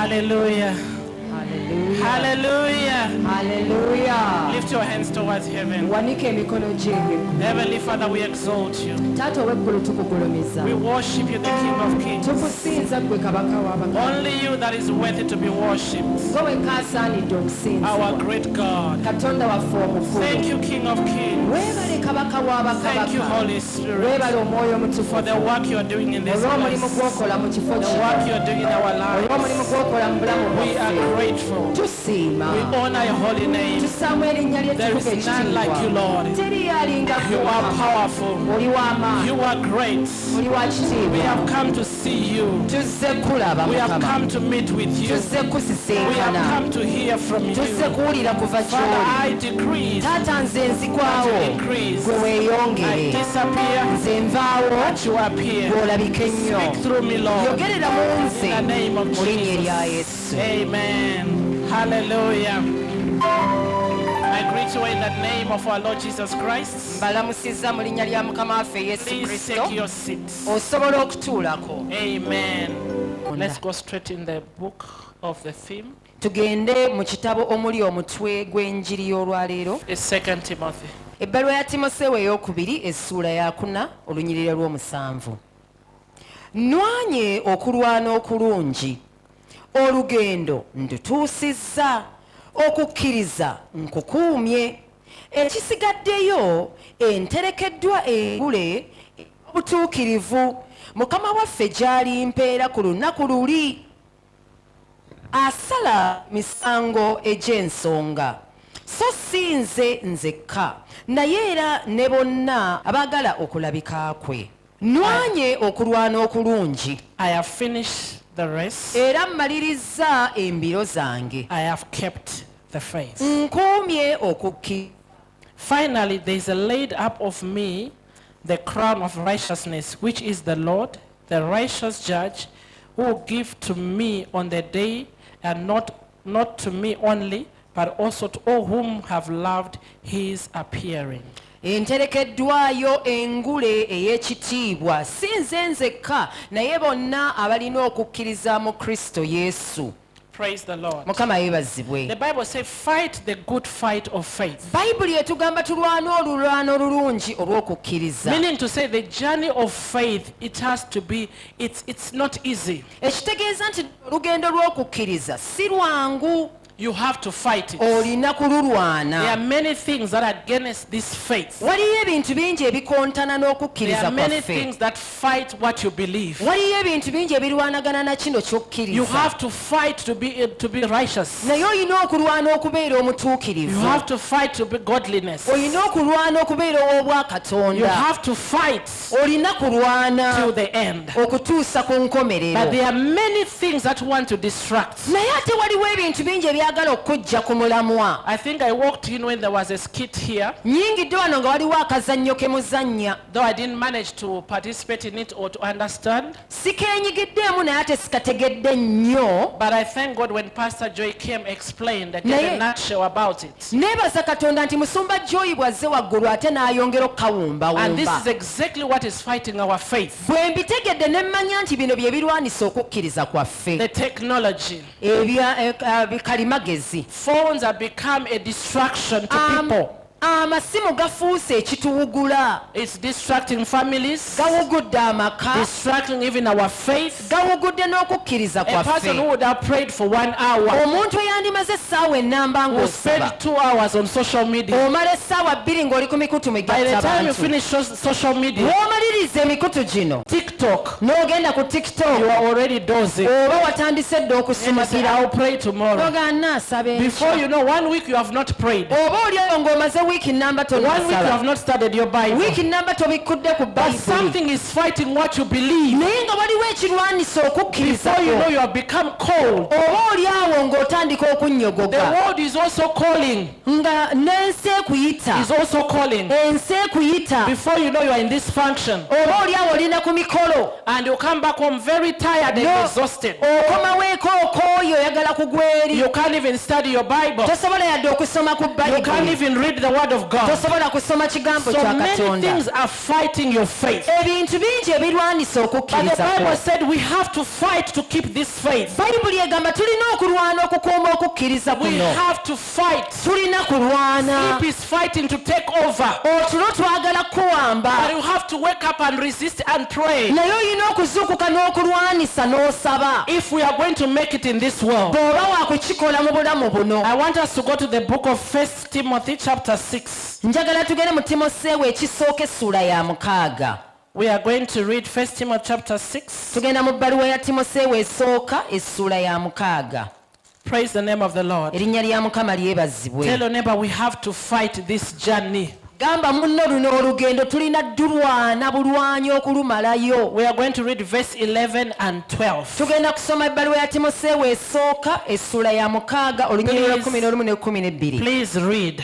Hallelujah. Hallelujah. Hallelujah. Hallelujah. Lift your hands towards heaven. Wanike emikono gye Heavenly Father, we exalt you. Taata ow'eggulu tukugulumiza. We worship you, the King of Kings. Tukusinza ggwe kabaka w'abakama. Only you that is worthy to be worshipped. Gwe wekka asaanidde okusinzibwa. Our great God. Katonda waffe omukulu. Thank you, King of Kings. Weebale kabaka Thank you, w'abakabaka. Holy Spirit, Weebale omwoyo omutukuvu. for the work you are doing in this olw'omulimu place. gw'okola mu kifo The kino. work you are doing in our olw'omulimu lives. gw'okola mu bulamu We are bwaffe. grateful. Tusiima. We honor your holy name. Tusaamu erinnya There ly'ettukuvu is none like you, ekitiibwa. Lord. Teri alinga You ggwe are Mukama. powerful. Oli w'amaanyi. You are great. Oli wa We kitiibwa. have come to see you. Tuzze kulaba We have Mukama. come to meet with you. Tuzze We have kusisinkana. come to hear from you. Tuzze kuwulira kuva Father, I gy'oli. decrease Taata nze that nzigwawo. you increase. Gwe I weeyongere. disappear Nze nvaawo. that you appear. Gw'olabika ennyo. Speak through me, Lord. Yogerera mu nze. In the name of Mu linnya erya Jesus. Yesu. Amen. Hallelujah. I greet you in the name of our Lord Jesus Christ. Mbalamusizza mu linnya lya Mukama waffe Yesu Please Kristo. take your seats. Osobola okutuulako. Amen. Let's go straight in the book of the theme. Tugende mu kitabo omuli omutwe gw'enjiri y'olwaleero. It's 2 Timothy. Ebbaluwa ya Timoseewo ey'okubiri essuula ya 4 olunyiriri lw'omusanvu. Nwanye okulwana okulungi, olugendo ndutuusizza, okukkiriza nkukuumye, ekisigaddeyo enterekeddwa engule obutuukirivu, Mukama waffe gy'ali mpeera ku lunaku luli. Asala misango egy'ensonga, so si nze nzekka, naye era ne bonna abaagala okulabika kwe. Nwanye okulwana okulungi, I have finished the race. era mmalirizza embiro zange, I have kept the faith. nkuumye okukkiriza. Finally, there is a laid up of me the crown of righteousness, which is the Lord, the righteous judge, who will give to me on the day, and not to me only, but also to all whom have loved his appearing. Enterekeddwayo engule ey'ekitiibwa, si nze nzekka, naye bonna abalina okukkiriza mu Kristo Yesu. Praise the Lord. Mukama yeebazibwe. The Bible says, fight the good fight of faith. Bayibuli etugamba tulwane olulwana olulungi olw'okukkiriza. Meaning to say, the journey of faith, it has to be, it's not easy. Ekitegeeza nti olugendo lw'okukkiriza si lwangu. You have to fight it. Olina There kululwana. are many things that are against this faith. Waliyo ebintu bingi ebikontana There n'okukkiriza are many kwaffe. things that fight what you believe. Waliyo ebintu bingi ebirwanagana na kino You ky'okkiriza. have to fight to be righteous. Naye olina okulwana okubeera You omutuukirivu. have to fight to be godliness. Olina okulwana okubeera You ow'obwakatonda. have to fight Olina kulwana till the end. okutuusa ku But nkomerero. there are many things that want to distract. Naye ate waliwo ebintu bingi ebyagala okujja ku mulamwa. I think I walked in when there was a skit here, Nnyingidde wano nga waliwo akazannyo ke muzannya. though I didn't manage to participate in it or to understand. Sikeenyigiddeemu naye ate sikategedde nnyo. But I thank God when Pastor Joy came, explained, gave Naye- a nutshell about it. Neebaza Katonda nti musumba Joyi bw'azze waggulu ate n'ayongera And this okukawumbawumba. is exactly what is fighting our faith. Bwe mbitegedde ne mmanya nti bino bye birwanisa okukkiriza kwaffe. The technology. Kalimagezi. Phones have become a distraction to people. Amasimu gafuuse ekituwugula. It's distracting families, Gawugudde amaka. distracting even our faith. Gawugudde n'okukkiriza A person who kwaffe. would have prayed for 1 hour Omuntu eyandimaze essaawa ennamba will ng'osaba. spend 2 hours on social media. Omala essaawa bbiri ng'oli ku mikutu By the migatta time you abantu. finish social media, W'omaliriza emikutu gino TikTok, n'ogenda ku you TikTok are already dozing. oba watandise dde And you say, okusumagira. I'll pray tomorrow. Ogaana asaba Before enkya. you know, 1 week you have not prayed. Oba oli awo ng'omaze wiiki nnamba 1 week you have tonnasaba. not studied your Bible. Wiiki nnamba tobikkudde ku But Bayibuli. something is fighting what you believe. Naye nga waliwo ekirwanisa okukkiriza Before you know, kwo. you have become cold. Oba oli awo ng'otandika The okunnyogoga. world is also calling. Nga n'ensi ekuyita. Is also calling. Ensi ekuyita. Before you know, you are in this function. Oba oli awo olina ku mikolo. And you come back home very tired and No. exhausted. Okomawo eka okooyo oyagala tosobola kugwa eri You can't even study your Bible. tosobola yadde okusoma ku You can't bayibuli even read the Word of God. tosobola kusoma kigambo So kya many katonda things are fighting your faith. ebintu bingi ebirwanisa But the okukkiriza Bible kwo said we have to fight to keep this faith. bayibuli egamba tulina okulwana okukuuma okukkiriza We kuno have to fight. tulina kulwana Sleep is fighting to take over. otulo twagala kuwamba But you have to wake up and resist and pray. naye olina okuzuukuka n'okulwanisa n'osaba If we are going to make it in this world. bw'oba wakukikola mu bulamu buno I want us to go to the book of 1 Timothy chapter 6. njagala tugende mu timoseewo ekisooka essula ya 6 We are going to read 1 Timothy chapter 6. tugenda mu bbaluwa ya timoseewo esooka essula ya 6 Praise the name of the Lord. erinnya lya mukama Tell lyebazibwe your neighbor we have to fight this journey. gamba munno luno olugendo tulina ddulwana bulwanyi okulumalayo We are going to read verse 11 and 12. tugenda kusoma ebbaluwa ya timoseewo esooka essula ya 6 olunyiriro lwa 11 ne 12 Please read.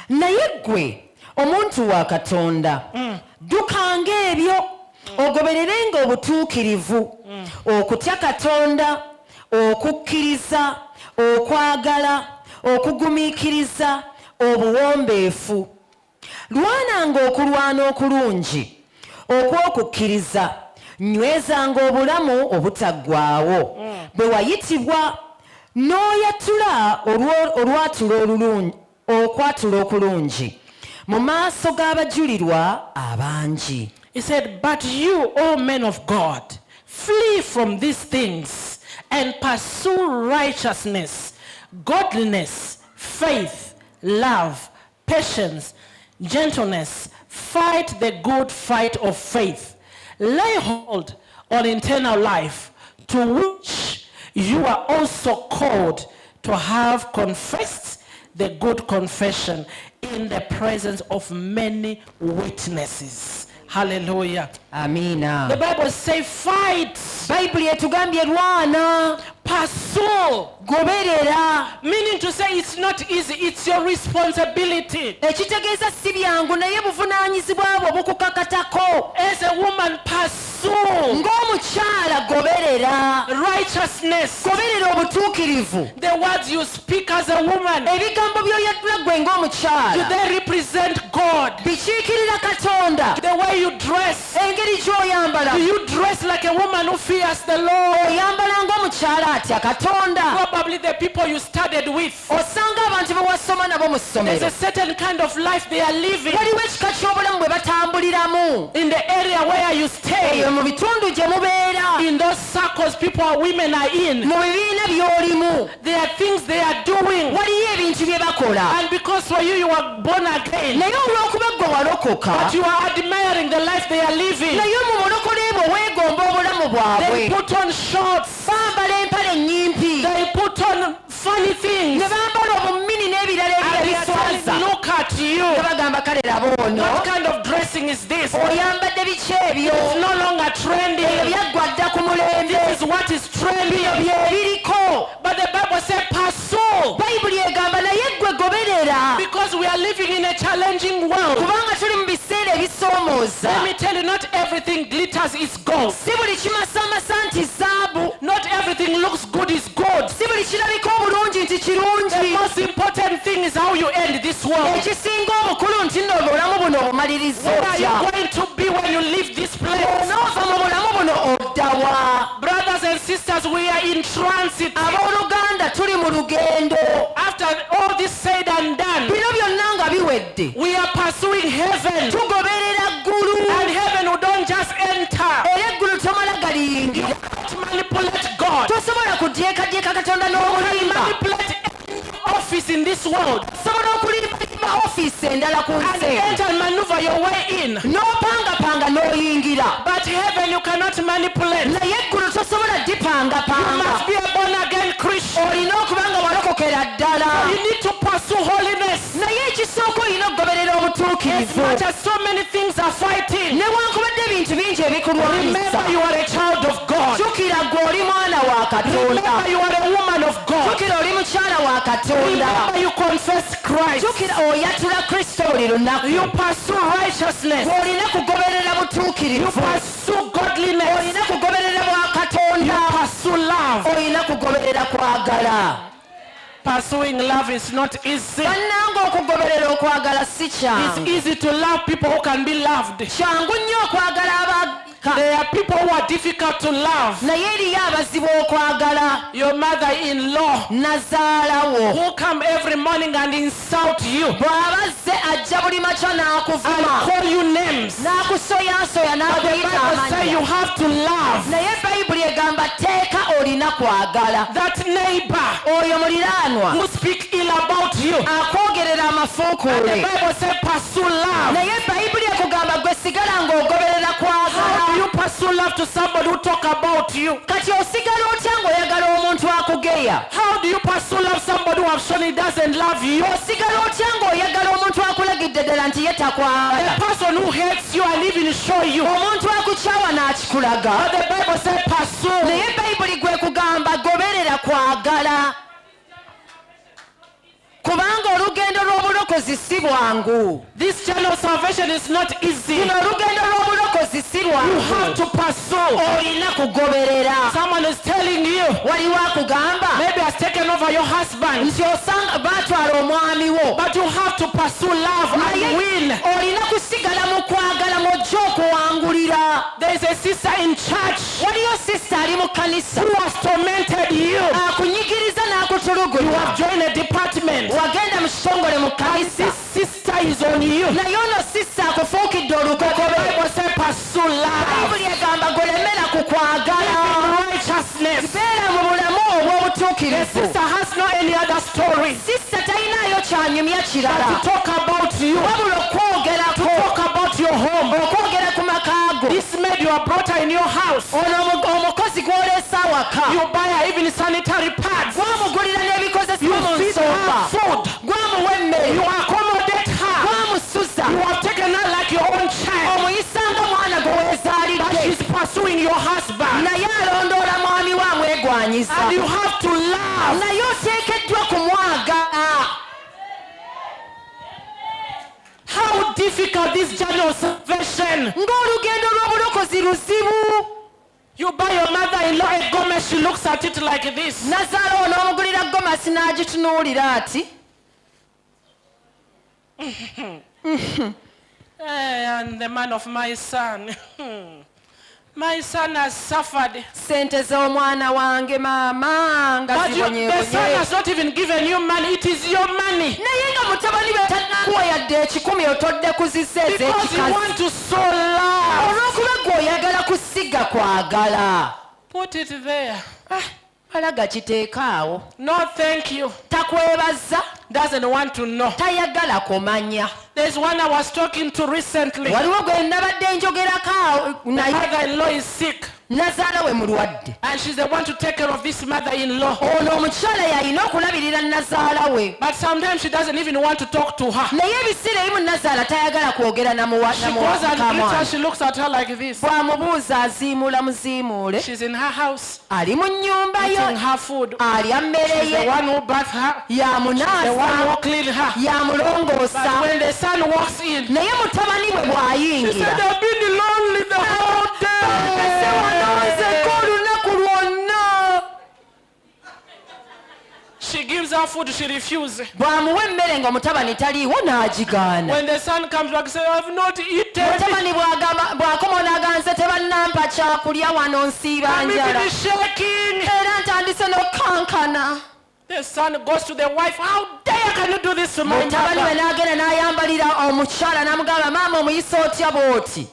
naye ggwe omuntu wa katonda ddukanga ebyo ogobererenga obutuukirivu okutya katonda okukkiriza okwagala okugumiikiriza obuwombeefu lwananga okulwana okulungi okw'okukkiriza nywezanga obulamu obutaggwaawo bwe wayitibwa n'oyatula okwatula okulungi mu maaso g'abajulirwa abangi. He said, but you, O men of God, flee from these things and pursue righteousness, godliness, faith, love, patience, gentleness. Fight the good fight of faith. Lay hold on eternal life, to which you are also called to have confessed the good confession in the presence of many witnesses. Hallelujah. The Amiina. Bible says fight, Bayibuli etugambye lwana, pursue, goberera. meaning to say it's not easy, it's your responsibility. Ekitegeeza si byangu naye buvunaanyizibwa bwo bukukakatako. As a woman, pursue Ng'omukyala goberera. righteousness, Goberera obutuukirivu. the words you speak as a woman. Ebigambo by'oyatula ggwe Do ng'omukyala they represent God? bikiikirira Katonda. The way you dress, Engeri gy'oyambala. do you dress like a woman who fears the Lord? Oyambala ng'omukyala atya Katonda. Probably the people you studied with. Osanga abantu be wasoma nabo mu There's a ssomero. certain kind of life they are living Waliwo ekika ky'obulamu bwe batambuliramu. in the area where you stay. Eyo mu bitundu gye mubeera. In those circles women are in, Mu bibiina by'olimu. there are things they are doing. Waliyo ebintu bye bakola. And because for you are born again, Naye olw'okuba ggwe walokoka. but you are admiring the life they are living. Naye mu bulokole bwe weegomba obulamu They bwabwe. put on shorts, Bambala empale ennyimpi. they put on funny things, Ne bambala obumini n'ebirala and they are ebirabiswaza. telling, look at you. Ne bagamba kale laba ono. What kind of dressing is this? Oyambadde biki ebyo? It's no longer Ebyo trendy. byaggwa dda ku mulembe. This is what is trendy. Bye biriko. But the Bible says pursue, Bayibuli egamba naye ggwe goberera. because we are living in a challenging world. Kubanga tuli mu biseera ebisoomooza. Let me tell you, not everything glitters is gold. Si buli kimasamasa nti zaabu. Not everything looks good is good. Si buli kirabika obulungi nti The kirungi. most important thing is how you end this world. Ekisinga obukulu nti nno obulamu buno obumaliriza Where are otya. you going to be when you leave this place? Onoova mu bulamu buno oddawa. Brothers and sisters, we are in transit. Abooluganda tuli mu lugendo. After all this said and done, Bino byonna nga biwedde. we are pursuing heaven. Tugoberera ggulu. And heaven, we don't just enter. Era eggulu tomala galiyingira. To manipulate God. Tosobola kudyekadyeka Katonda You n'omulimba. manipulate any office in this world Osobola okulimba ofiisi endala ku and nsi. enter and maneuver your way in. N'opangapanga n'oyingira. But heaven, you cannot manipulate. You Naye eggulu tosobola dipangapanga. must be a born again Christian. Olina okuba nga walokokera ddala. You need to pursue holiness. Naye ekisooka olina okugoberera As obutuukirivu. much as so many things are fighting, Newankubadde ebintu bingi ebikulwanyisa. remember you are a child of God. Jjukira ggwe oli mwana wa Katonda. Remember you are a woman of God. Jjukira oli mukyala wa Katonda. Remember you confess Christ. Jjukira oyatula Kristo buli lunaku. You pursue righteousness. Olina kugoberera You butuukirivu. pursue godliness. Olina kugoberera bwa katonda pursue love. olina kugoberera kwagala. Pursuing love is not easy. bannanga okugoberera okwagala si It's kyangu. easy to love people who can be loved. kyangu nnyo okwagala abaka There are people who are difficult to love. naye eriyo abazibu okwagala. Your mother-in-law nazaalawo who come every morning and insult you bw'abazze ajja buli makya and n'akuvuma call you names. n'akusoyasoya But the n'akuyita Bible says you amannya. have to love naye bayibuli egamba teeka olina kwagala. that neighbor oyo muliraanwa who speak ill about you. akwogerera And the amafuukuule. Bible says pursue love. naye bayibuli ekugamba gwe sigala ng'ogoberera kwagala. How do you pursue love to somebody who talk about you? kati osigala otya ng'oyagala omuntu akugeya? How do you pursue love somebody who have shown he doesn't love you? osigala otya ng'oyagala omuntu akulagidde ddala nti ye The takwagala? person who hates you and even show you. omuntu akukyawa n'akikulaga. But the Bible says pursue. naye bayibuli gwe kugamba goberera kwagala. kubanga olugendo lw'obulokozi si bwangu. This journey of salvation is not easy. luno olugendo lw'obulokozi si You have lwangu. to pursue. olina kugoberera. Someone is telling you, waliwo akugamba maybe has taken over your husband, nti osanga baatwala omwami wo. but you have to pursue love and naye win. olina kusigala mu kwagala mw'ojja okuwangulira. There is a sister in church waliyo sisita ali mu kkanisa who has tormented you. akunyigiriza You have n'akutulugunya. joined a department. wagenda mu kitongole mu And kkanisa this sister is on you. naye ono sisita akufuukidde The olugogobe. Bible says pursue love. bayibuli egamba golemera ku kwagala. In righteousness. beera mu bulamu The obw'obutuukirivu. sister has no any other story sisita talinaayo kyanyumya but to kirala talk about you, wabula to okwogerako talk about your home. okwogera ku makaago. This maid you have brought her in your house. ono omukozi gw'oleesa awaka You buy her even sanitary pads. gwamugulira n'ebikozesebwa mu You feed her nsooka food. gwamuwa emmere You accommodate her. gwamusuza You have taken her like your own child. omuyisanga mwana gwe But weezaalidde she's pursuing your husband. naye alondoola mwami we amwegwanyiza. And you have to love. naye oteekeddwa kumwagala. How difficult this journey of salvation. ng'olugendo lw'obulokozi luzibu. You buy your mother-in-law a Gomez, she looks at it like this. nazaala onoomugulira gomasi n'agitunuulira ati And the man of my son. My son has suffered. sente z'omwana wange maama nga But the son zibonyeebonye. has not even given you money. It is your money. naye nga mutabani be tannakuwa yadde ekikumi otodde ku zisse Because you ez'ekikazi. want to sow love. olw'okuba gwe oyagala kusiga kwagala. Put it there. alaga kiteekaawo. No, thank you. takwebaza. Doesn't want to know. tayagala kumanya. There's one I was talking to recently. waliwo gwe nabadde njogerako My naye mother-in-law is sick. nazaala we mulwadde. And she's the one to take care of this mother-in-law. ono omukyala yalina okulabirira nazaala we. But sometimes she doesn't even want to talk to her. naye ebiseera ebimu nazaala tayagala kwogera She goes and greets her, namukamwana. she looks at her like this. bw'amubuuza aziimuula muziimuule. She's in her house, ali mu nnyumba yo. eating her food. alya mmere She's the ye. one who bathed her, the one yamunaasa. who cleaned her. yamulongoosa. But when the son walks in, naye mutabani we she said, bw'ayingira. I've been lonely the whole ese wanoozeko day. olunaku lwonna. She gives her food, she refuses. bw'amuwa emmere nga mutabani taliiwo n'agigaana. When the son comes back, say, I've not eaten. mutabani bw'akoma n'aganze tebannampa kyakulya wano nsiiba I'm njala. even shaking. era ntandise n'okkankana. The son goes to the wife, how dare can you do this to my mutabani we mother? n'agenda n'ayambalira omukyala n'amugamba maama omuyisa otya bw'oti.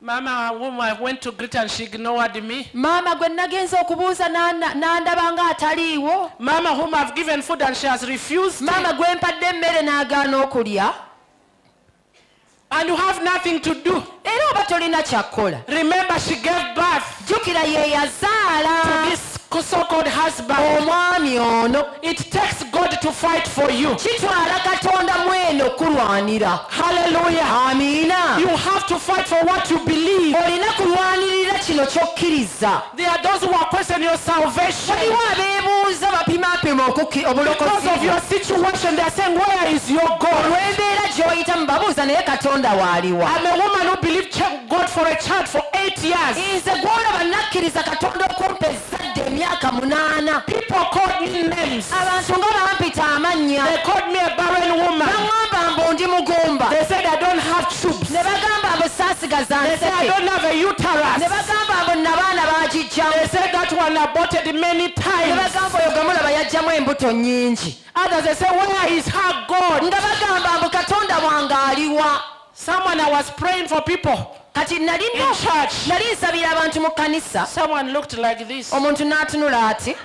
Mama, whom I went to greet and she ignored me. maama gwe nagenza okubuuza n'andaba nga ataliiwo. Mama, whom I've given food and she has refused. maama gwe mpadde emmere n'agaana okulya. And you have nothing to do. era oba tolina kyakkola. Remember, she gave birth jjukira ye yazaala to this so-called husband. omwami ono. It takes God to fight for you. kitwala katonda mweno kulwanira. Hallelujah. amiina. You have to fight for what you believe. olina kulwanirira kino ky'okkiriza. There are those who are questioning your salvation. waliwo abeebuuza bapimapima okukkiriza Because of your situation, they are saying, where is your God? olw'embeera gy'oyitamu babuuza naye katonda waaliwa. I'm a woman who believed God for a child for 8 years. nze gwolaba nakkiriza katonda okumpa ezzadde emyaka 8. People called me names. abantu nga bampita amannya. They called me a barren woman. baŋŋamba mbu ndi mugumba. They said I don't have tubes. ne bagamba mbu saasigaza They said I nseke. don't have a ne uterus. bagamba mbu nabaana baagijjamu. They said that one aborted many ne times. bagamba oyo gemulaba yajjamu embuto nnyingi. Others they say, where is her God? nga bagamba mbu katonda wange aliwa. Someone I was praying for people kati nali in church. nsabira abantu mu kkanisa. Someone looked like this. omuntu n'atunula ati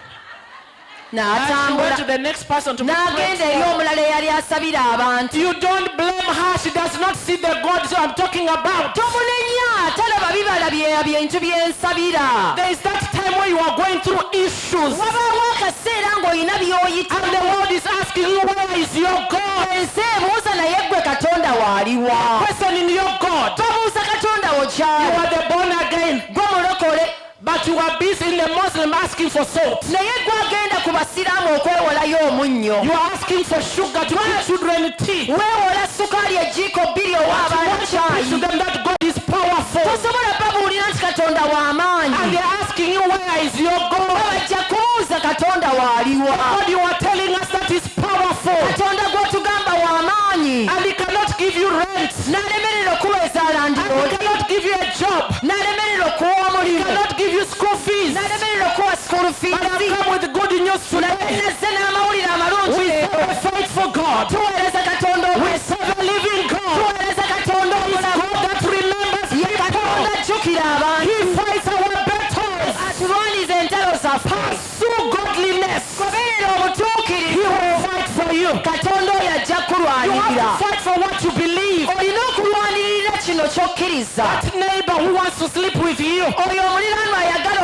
And she went to n'atambula the next person to be prayed n'agenda eri for. omulala eyali asabira abantu. You don't blame her. She does not see the God I'm talking about. tomunenya talaba bibala bintu byensabira. There is that time when you are going through issues. wabaawo akaseera ng'olina And the by'oyitamu. world is asking you, where is your God? ensi ebuuza naye ggwe katonda waaliwa. Questioning your God. babuuza katonda wo You kyali. are the born again, gwe mulokole. but you are busy in the Muslim asking for salt. naye gwagenda ku basiraamu okwewolayo omunnyo. You are asking for sugar to give children tea. weewola sukaali ejiiko 2 owa You abaana want to preach to kyayi. them that God is powerful. tosobola babuulira nti katonda And w'amaanyi. they are asking you, where is your God? bajja kumubuuza katonda waaliwa. God, you are telling us that is powerful. katonda gw'otugamba w'amaanyi. And he cannot give you rent. n'alemerera okuweeza And he landiroodi. cannot give you a job. n'alemerera okuwa He omulimu. cannot give you school fees. n'alemerera okuwa sikulu But I've fiizi. come with good news naye today. nazze n'amawulire amalungi We leero. serve a faithful God. tuweereza katonda We omwesigwa. serve a living God. tuweereza katonda He's omulamu. God that remembers ye katonda people. ajjukira abantu. He fights our battles. atulwaniza entalo zaffe. Pursue godliness. goberera He obutuukirivu. will fight for you. katonda oyo ajja You kulwanirira. have to fight for what you believe. olina okulwanirira kino ky'okkiriza. That neighbor who wants to sleep with you oyo omuliraanwa ayagala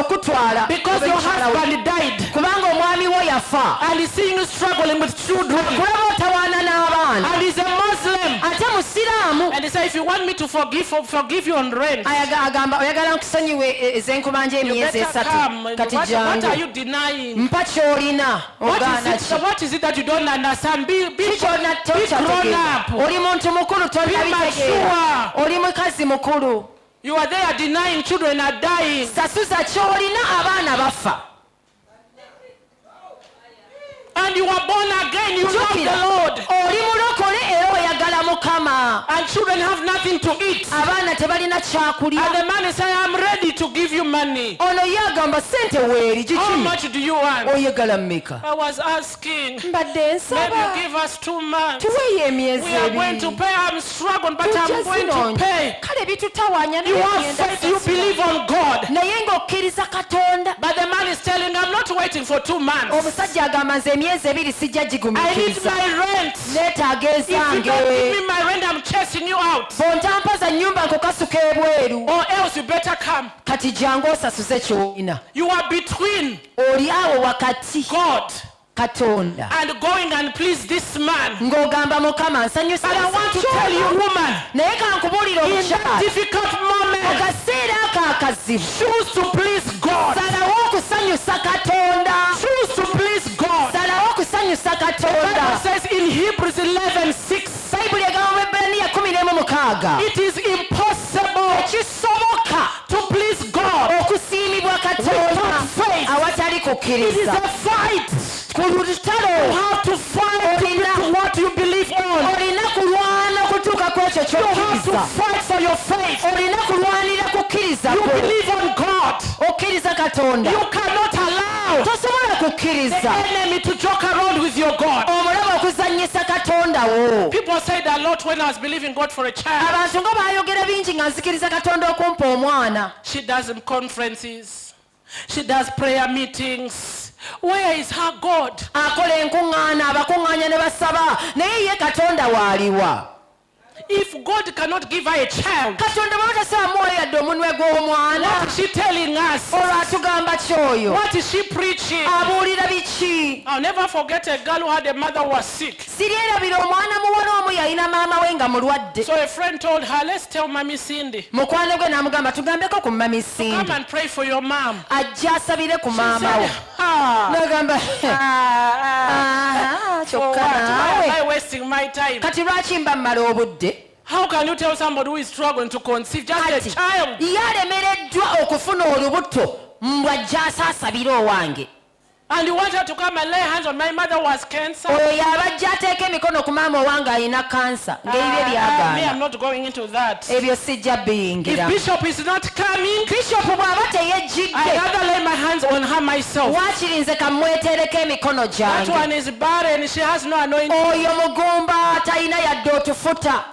okutwala because your husband died kubanga omwami wo yafa. and he's seeing you struggling with children kulaba otawaana n'abaana. and he's a Muslim ate musiraamu. and he said, if you want me to forgive you on rent, agamba oyagala nkusonyiwe ez'enkubanja you emyezi better 3. come. kati What are jangu you denying? mpa ky'olina ogaana ki. What is it that you don't understand? Be kikyona grown tokyategeera. up. oli muntu mukulu tonnabitegeera. mature. oli mukazi mukulu. You are there denying children are dying. sasuza ky'olina abaana bafa. And you are born again. You love Jjukira, the Lord. oli mulokole era oyagala mukama. And children have nothing to eat. abaana tebalina kyakulya. And the man is saying, I'm ready to give you money. ono ye agamba sente weeri How giki. much do you want? oyagala mmeka. I was asking. mbadde Maybe nsaba. you give us 2 months. tuweeyo emyezi We are going to ebiri. pay. I'm struggling, but Tujja I'm going to zinoonya. pay. kale bitutawaanya You naye have ngenda faith. You sasula. believe on God. naye ng'okkiriza katonda. But the man is telling, I'm not waiting for 2 months. omusajja agamba nze emyezi ebiri sijja I need gigumiikiriza. my rent. neetaaga If you don't give ezange. me my rent, I'm chasing you out. bw'ontampaza nnyumba nkukasuka ebweru. Or else you better come. kati jangu osasuze ky'olina. You are between oli awo wakati God katonda. and going and please this man. ng'ogamba mukama nsanyusa. And I want to tell you, woman, naye kankubuulira in that omukyala. difficult moment, akaseera ako akazibu. choose to please God. salawo okusanyusa katonda. Choose to please God. salawo okusanyusa The Bible katonda. says in Hebrews 11:6, bayibuli egamba mu Ebbulaniya 11:6. it is impossible ekisoboka to please God okusiimibwa katonda without faith. awatali It is kukkiriza. a fight. ku lutalo You have to fight to what you believe on. olina kulwana okutuuka ku ekyo You have to ky'okkiriza. fight for your faith. olina kulwanira kukkiriza You kwo. believe on God. okkiriza katonda. You cannot allow tosobola the kukkiriza enemy to joke around with your God. omulaba okuzannyisa katonda wo. People said a lot when I was believing God for a child. abantu nga baayogera bingi nga nzikiriza katonda okumpa omwana. She does conferences. She does prayer meetings. Where is her God? akola enkuŋŋaana abakuŋŋaanya ne basaba naye ye katonda waaliwa. If God cannot give her a child, katonda bwaba tasaba muwayo yadde omunwe gw'omwana. what is she telling us? olwo atugamba kyoyo. What is she preaching? abuulira biki. I'll never forget a girl who had a mother who was sick. siryerabira omwana muwala omu yalina maama we nga mulwadde. So a friend told her, let's tell Mommy Cindy, mukwano gwe n'amugamba tugambeko ku mami come Sindi and pray for your mom. ajja asabire ku She maama we. said, ah, n'ogamba For kyokka what? Why am I naawe wasting my time? kati lwaki mba mmala obudde How can you tell somebody who is struggling to conceive, just a kati child? yalemereddwa okufuna olubuto mbw'ajja asaasabira owange And you want her to come and lay hands on my mother who has cancer? oyo yabajja ateeka emikono ku maama owange alina kansa ng'ebyo Me, byagaana I'm not going into that. ebyo sijja If biyingira Bishop is not coming, bishop bw'aba I'd teyejjidde rather lay my hands on her myself. waakiri nze kamwetereko emikono That gyange one is barren. She has no anointing. oyo mugumba talina yadde otufuta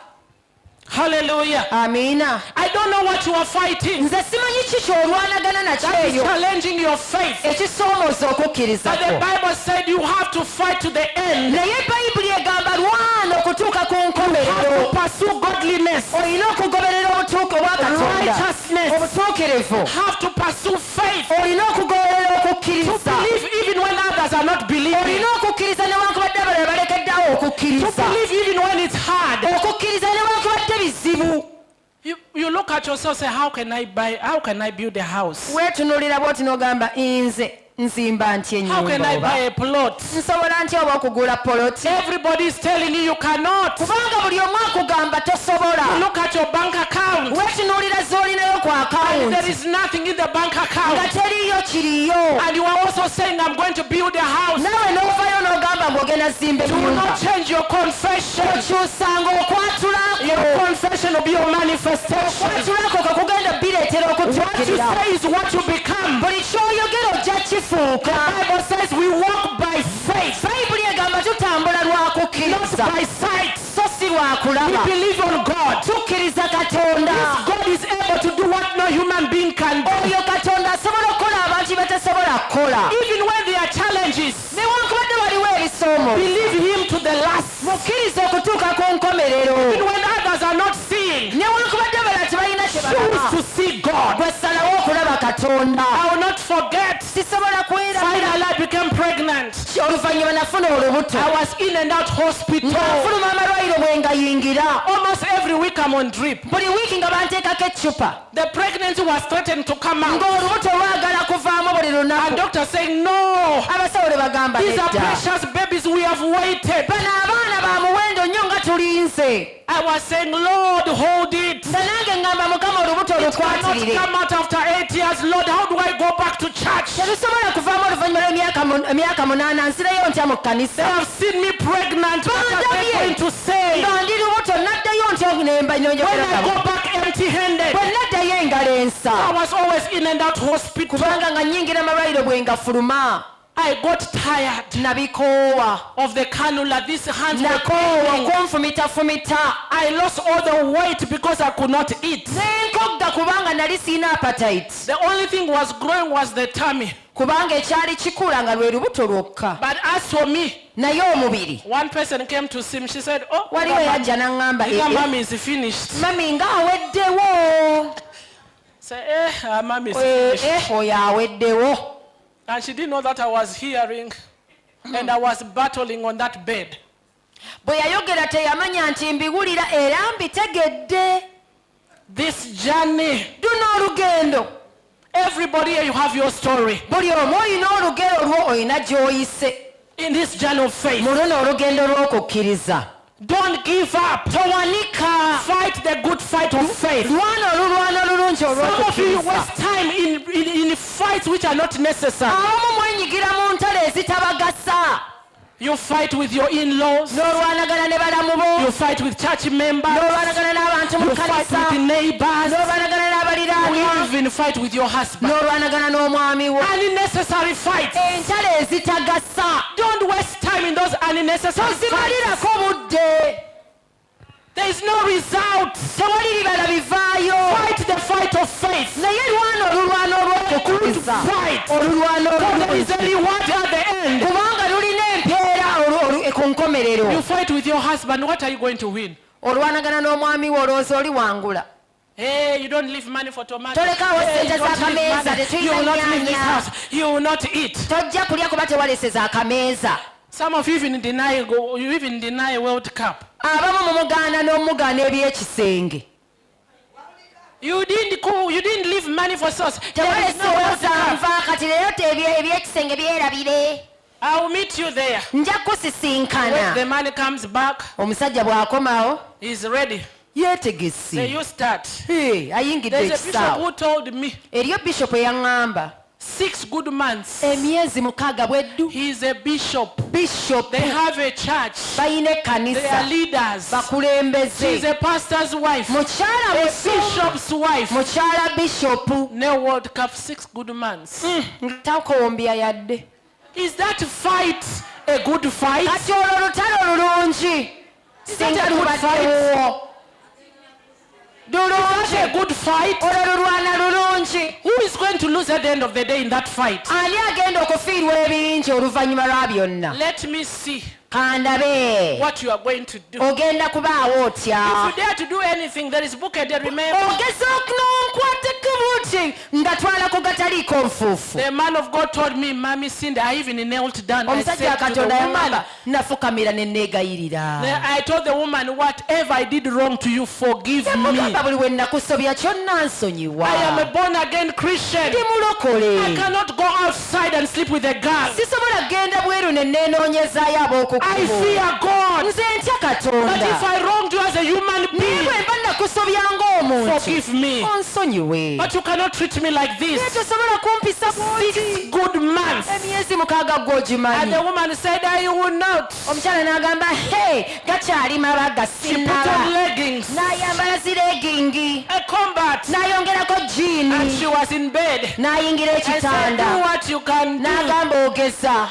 Hallelujah. amiina I don't know what you are fighting. nze simanyi ki kyolwanagana nakyo That is eyo challenging your faith. ekisoomooza okukkiriza But the kwo Bible said you have to fight to the end. naye bayibuli egamba lwana okutuuka ku nkomerero To pursue godliness, olina okugoberera obutuuke obwa katonda righteousness. obutuukirivu Have to pursue faith. olina okugoberera To okukkiriza believe even when others are not believing. olina okukkiriza newankubadde abalala balekeddeawo To okukkiriza believe even when it's hard. okukkiriza newankubadde bizibu You look at yourself, say, how can I build a house? weetunuulira bwoti n'ogamba nze nzimba ntya How can I ennyumba buy oba a plot? nsobola ntya oba okugula poloti Everybody is telling you cannot. kubanga buli omu akugamba tosobola Look at your bank account. weetunuulira z'olinayo ku And there akawunti is nothing in the bank nga account. teriyo kiriyo And you are also saying, I'm going to build a house. nawe n'ovayo n'ogamba ng'ogenda zimba Do ennyumba not change your confession. okyusanga okwatulako Your confession will be your manifestation. okwatulako kakugenda bireetera What you okutuukirira say is what you become. buli kyoyogera ojja kifuuka The Bible says we walk by faith, bayibuli egamba tutambula lwa not kukkiriza by sight. so si lwa We kulaba believe on God. tukkiriza katonda God is able to do what no human being can do. oyo katonda asobola okukola abantu batasobola kukola Even when there are challenges, newankubadde waliwo ebisoomo believe Him to the last. mukkiriza okutuuka ku nkomerero Even when others are not seeing, newankubadde abalala tebalina choose kyebalaba to see God. gwe salawo okulaba katonda I will not forget. sisobola kwerabira Finally, I became pregnant. oluvannyuma nafuna olubuto I was in and out hospital. ng'afuluma amalwaliro bwe ngayingira Almost every week I'm on drip. buli wiiki nga banteekako eccupa The pregnancy was threatened to come out. ng'olubuto lwagala kuvaamu buli And lunaku doctor saying, no, abasawo ne bagamba these are nedda precious babies. We have waited. bano abaana ba muwendo nnyo nga tulinze I was saying, Lord, hold it. nga nange ngamba mukama olubuto It cannot olukwatirire come out after 8 years. Lord, how do I go back to church? terusobola kuvaamu oluvannyuma lw'emyaka munaana nsireyo ntya mu They kkanisa have seen me pregnant. What are they going to say? nga ndi lubuto naddayo ntya nemba When I nyonjogera go back empty-handed, bwe naddayo engalo ensa I was always in and out hospital. kubanga nga nnyingira amalwaliro bwe ngafuluma I got tired nabikoowa of the cannula. These hands were nakoowa paining. okunfumitafumita I lost all the weight because I could not eat. nenkogga kubanga nali siina appetite The only thing was growing was the tummy. kubanga ekyali kikula nga lwe lubuto lwokka But as for me, naye omubiri one person came to see me. She said, oh, waliwo yajja n'aŋŋamba your mom is finished. mami nga aweddewo Say, mom is finished. oyo aweddewo And she didn't know that I was hearing and I was battling on that bed. bwe yayogera teyamanya nti mbiwulira era mbitegedde This journey, luno olugendo everybody here, you have your story. buli omu olina olugero lwo olina gy'oyise In this journey of faith, mu luno olugendo lw'okukkiriza don't give up. towanika Fight the good fight of faith. lwana olulwana olulungi Some of you olw'okukkiriza waste time in fights which are not necessary. abamu mwenyigira mu ntalo ezitabagasa You fight with your in-laws. n'olwanagana ne balamu bo You fight with church members. n'olwanagana n'abantu mu You fight kkanisa with neighbors. n'olwanagana You n'abaliraanwa even fight with your husband. n'olwanagana n'omwami wo Unnecessary fights. entalo ezitagasa Don't waste time in those unnecessary fights. tozimalirako budde There is no result. tewali bibala bivaayo Fight the fight of faith. naye lwana olulwana olw'okukkiriza Fight. olulwana For there is a olulungi reward at the end. kubanga lulina empeera ku nkomerero You fight with your husband. What are you going to win? olwanagana n'omwami wo olowooza oli wangula Hey, you don't leave money for tomatoes. Tolekaawo Hey, ssente you don't leave z'akameeza, money. tetulina You will not leave this nnyaanya. house. You will not eat. tojja kulya kuba tewaleseza akameeza Some of you even deny World Cup. abamu mumugaana n'omugaana eby'ekisenge You didn't leave money for sauce. There is no World tewalesooza Cup. nva kati leero ebyekisenge byerabire I'll meet you there. nja When the kusisinkana man comes back, omusajja bw'akomawo he's ready. Say, yeetegese you start. ayingidde There's a bishop ekisaawe who told me eriyo bishopu eyaŋŋamba 6 good months. emyezi 6 bweddu He's a bishop. bishopu They have a church. balina They are ekkanisa leaders. She's bakulembeze a pastor's wife. mukyala A musumba bishop's wife. mukyala bishopu No World Cup 6 good months. takombya yadde Is that fight a good fight? kati olwo lutalo olulungi singa that a good lubaddewo Is that a lulungi good fight? olwo lulwana lulungi Who is going to lose at the end of the day in that fight? ani agenda okufiirwa ebingi oluvannyuma lwa byonna Let me see kandabe what you are going to do. ogenda kubaawo otya If you dare to do anything, there is booked, remember. ogezaako n'onkwateko buti nga twalako gataliiko nfuufu The man of God told me, Mami Cindy, I even knelt down. I omusajja said to the katonda woman, yamamba nafukamira ne neegayirira I told the woman, whatever I did wrong to you, forgive me. mugamba buli we nakusobya kyonna nsonyiwa I am a born again Christian. ndi mulokole I cannot go outside and sleep with a girl. sisobola genda bweru ne neenonyezaayo I ab'okukubo fear God. nze ntya But if katonda I wronged you as a human naye being, bwe mba nakusobya ng'omuntu forgive me. onsonyiwe But you cannot treat me like naye this. tosobola kumpisa 6 bwoti good months. emyezi 6 And gw'ogimanyi the woman said, I will not. omukyala n'agamba he gakyali mabaga She put on sinaba leggings, n'ayambala ziregingi a combat, n'ayongerako and jiini she was in bed. n'ayingira I said, do ekitanda what you can do. n'agamba ogeza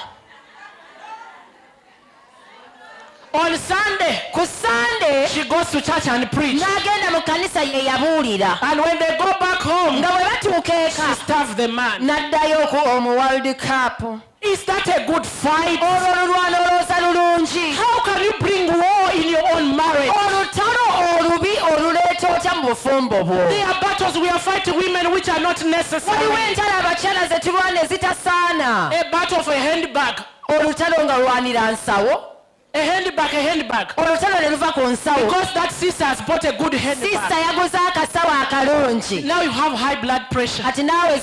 On Sunday, ku sande she goes to church and preach. n'agenda mu kanisa ye yabuulira And when they go back home, nga bwe batuuka she eka starved the man. n'addayo omu world cup Is that a good fight? olwo olulwana olwoza lulungi How can you bring war in your own marriage? olutalo olubi oluleeta otya mu bufumbo bwo There are battles we are fighting women which are not waliwo necessary. entalo abakyala ze tulwana ezitasaana A battle for a handbag. olutalo nga lwanira nsawo A handbag, a handbag. olutalo ne luva ku nsawo Because that sister has bought a good sisita handbag. yaguze akasawo akalungi Now you have high blood pressure. kati naawe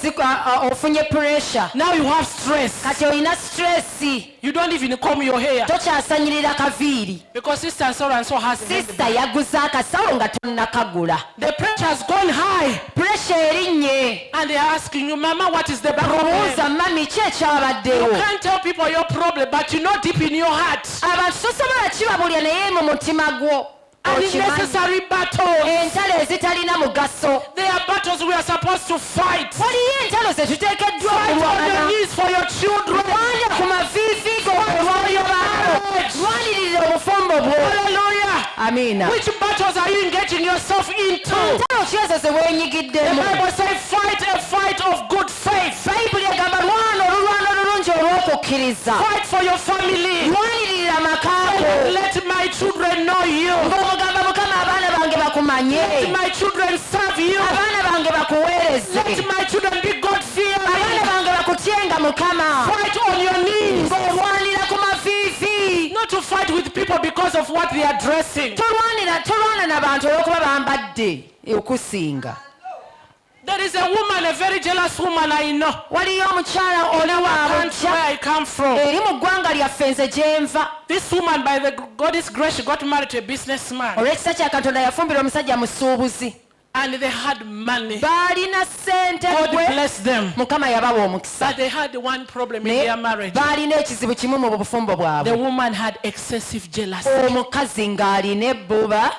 ofunye puresha Now you have stress. kati olina stresi You don't even comb your hair. tokyasanyirira kaviiri Because sister so and so has a sisita handbag. yaguze akasawo nga tonnakagula The pressure has gone high. puresha erinnye And they are asking you, Mama, what is the problem? buuza mami ki You ekyabaddewo can't tell people your problem, but you know deep in your heart. abantu tosobola kibabulya naye mu mutima gwo okimanyi. Unnecessary battles. entalo ezitalina mugaso There are battles we are supposed to fight. waliyo entalo zetuteekeddwa Fight on your okulwana knees for your children. lwanya ku maviivi go olwayo baabo lwanirira obufumbo bwo Hallelujah. amiina Which battles are you engaging yourself into? entalo ki ezo ze The weenyigiddemu Bible says, fight a fight of good faith. bayibuli egamba lwana olulwana olulungi olw'okukkiriza Fight for your family. lwanirira makaako Let my children know you. ng'omugamba mukama abaana bange bakumanye Let my children serve you. abaana bange bakuweereze Let my children be God abaana fearing. bange bakutyenga mukama Fight on your knees. ng'olwanira ku maviivi Not to fight with people because of what they are dressing. tolwana n'abantu olw'okuba bambadde okusinga There is a woman, a very jealous woman I know. waliyo omukyala oli Country where waabujja I come from. eri mu ggwanga lyaffe nze gye nva This woman, by the God's grace, she got married to a businessman. olw'ekisa kya katonda yafumbira omusajja musuubuzi And they had money. baalina ssente God gwe bless them. mukama yabawa omukisa But they had one problem in naye their marriage. baalina ekizibu kimu mu bufumbo The bwabwe woman had excessive jealousy. omukazi ng'alina ebbuba